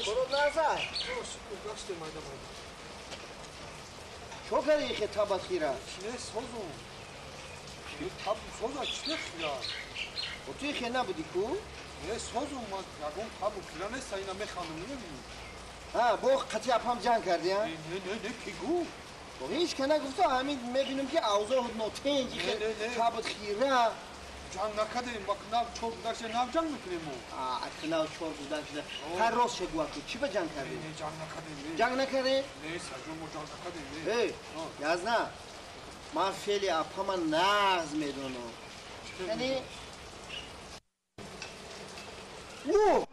برو نزد گشته مایده چو کاری که تابت خیره چیه سازم تاب سازا چیه خیره و توی خیره نبودی کو؟ نه سازم من یکم تابو خیره نیست اینا میخوانم نمیدونم با قطعی اپام جنگ کردی ها؟ نه پیگو با هیچ که نگفته همین میبینم که اوضاع نوتنجی که تابت خیره جنگ نکردیم با کناب چور بودکش ناب جنگ میکنیم کناب چور بودکش هر روز شگوه کو چی به جنگ کردی؟ نه جنگ نکردیم جنگ نکردی؟ نه سرجون ما جنگ نکردیم یازنا من فعلی اپام نغز میدونم یعنی اوه